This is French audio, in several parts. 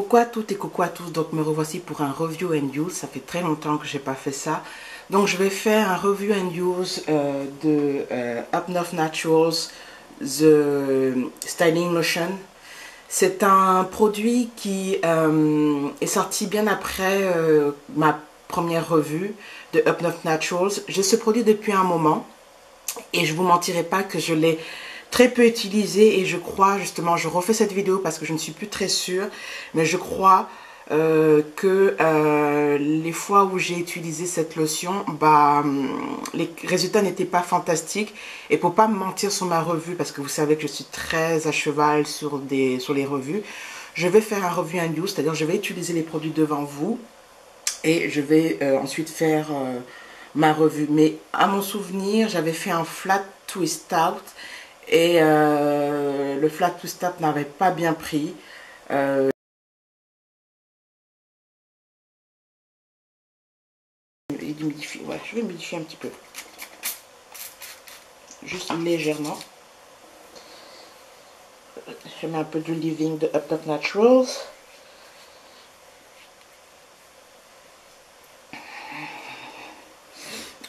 Coucou à toutes et coucou à tous, donc me revoici pour un review and use. Ça fait très longtemps que j'ai pas fait ça, donc je vais faire un review and use de Up North Naturals The Styling Lotion. C'est un produit qui est sorti bien après ma première revue de Up North Naturals. J'ai ce produit depuis un moment et je vous mentirai pas que je l'ai très peu utilisé, et je crois justement, je refais cette vidéo parce que je ne suis plus très sûre, mais je crois que les fois où j'ai utilisé cette lotion, les résultats n'étaient pas fantastiques. Et pour pas me mentir sur ma revue, parce que vous savez que je suis très à cheval sur les revues, je vais faire un review and use, c'est-à-dire je vais utiliser les produits devant vous et je vais ensuite faire ma revue. Mais à mon souvenir, j'avais fait un flat twist out et le flat twist out n'avait pas bien pris. Il humidifie, ouais, je vais humidifier un petit peu, juste légèrement. Je mets un peu du Living de Up North Naturals.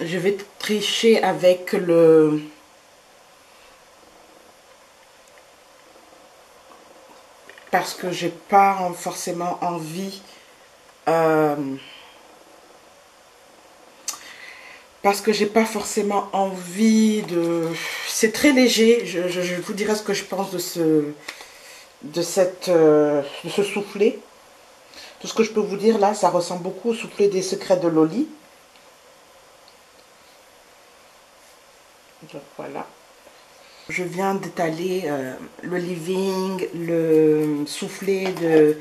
Je vais tricher avec le parce que j'ai pas forcément envie de... C'est très léger, je vous dirai ce que je pense de ce soufflet. Tout ce que je peux vous dire là, ça ressemble beaucoup au soufflet des Secrets de Loli. Donc voilà. Je viens d'étaler le Living, le soufflet de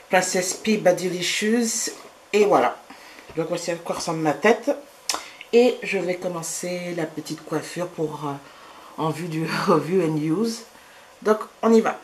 Princess P Bodylicious. Et voilà. Donc voici à quoi ressemble ma tête. Et je vais commencer la petite coiffure pour en vue du review and use. Donc on y va.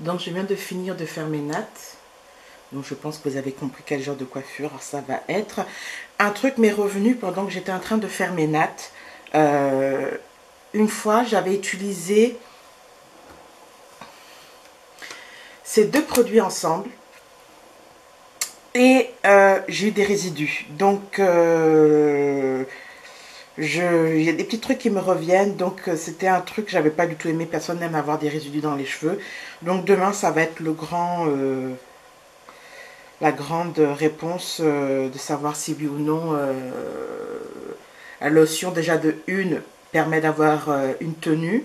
Donc je viens de finir de faire mes nattes. Donc je pense que vous avez compris quel genre de coiffure ça va être. Un truc m'est revenu pendant que j'étais en train de faire mes nattes. Une fois, j'avais utilisé ces deux produits ensemble. Et j'ai eu des résidus. Donc il y a des petits trucs qui me reviennent. Donc c'était un truc que j'avais pas du tout aimé. Personne n'aime avoir des résidus dans les cheveux. Donc demain ça va être la grande réponse de savoir si oui ou non la lotion déjà de une permet d'avoir une tenue.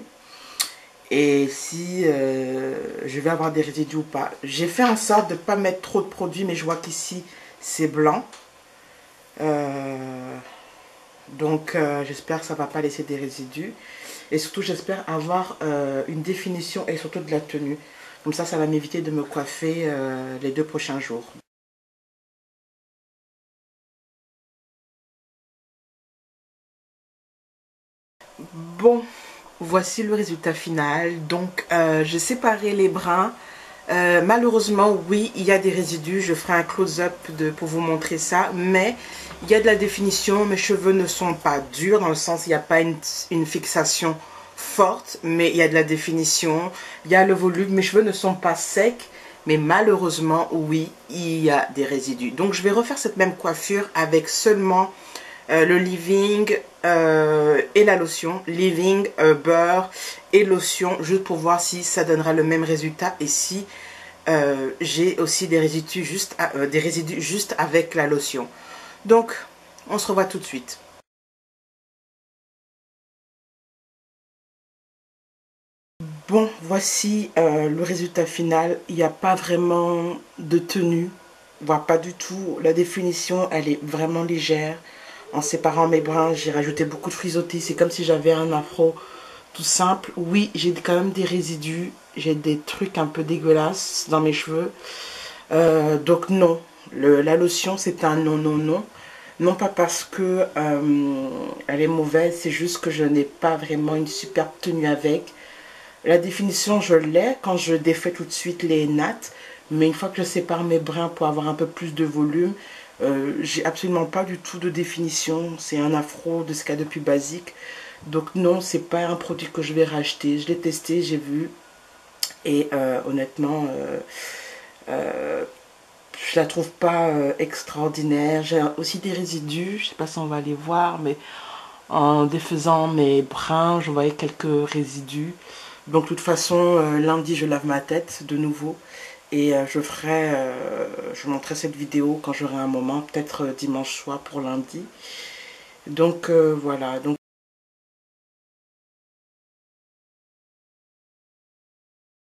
Et si je vais avoir des résidus ou pas. J'ai fait en sorte de ne pas mettre trop de produits, mais je vois qu'ici c'est blanc. Donc j'espère que ça ne va pas laisser des résidus. Et surtout j'espère avoir une définition et surtout de la tenue. Comme ça va m'éviter de me coiffer les 2 prochains jours. Bon, voici le résultat final. Donc, j'ai séparé les brins. Malheureusement, oui, il y a des résidus. Je ferai un close-up pour vous montrer ça. Mais il y a de la définition. Mes cheveux ne sont pas durs, dans le sens il n'y a pas une fixation forte. Mais il y a de la définition. Il y a le volume. Mes cheveux ne sont pas secs. Mais malheureusement, oui, il y a des résidus. Donc, je vais refaire cette même coiffure avec seulement le leave-in et la lotion. Leave-in, beurre et lotion, juste pour voir si ça donnera le même résultat et si j'ai aussi des résidus juste avec la lotion. Donc, on se revoit tout de suite. Bon, voici le résultat final. Il n'y a pas vraiment de tenue, voire pas du tout. La définition, elle est vraiment légère. En séparant mes brins, j'ai rajouté beaucoup de frisottis. C'est comme si j'avais un afro tout simple. Oui, j'ai quand même des résidus. J'ai des trucs un peu dégueulasses dans mes cheveux. Donc non, la lotion, c'est un non, non, non. Non pas parce que elle est mauvaise, c'est juste que je n'ai pas vraiment une superbe tenue avec. La définition, je l'ai quand je défais tout de suite les nattes. Mais une fois que je sépare mes brins pour avoir un peu plus de volume, j'ai absolument pas du tout de définition. C'est un afro de ce qu'il y a de plus basique. Donc non, c'est pas un produit que je vais racheter. Je l'ai testé, j'ai vu. Et honnêtement, je la trouve pas extraordinaire. J'ai aussi des résidus. Je sais pas si on va les voir, mais en défaisant mes brins, je voyais quelques résidus. Donc de toute façon, lundi, je lave ma tête de nouveau. Et je montrerai cette vidéo quand j'aurai un moment, peut-être dimanche soir pour lundi. Donc voilà. Donc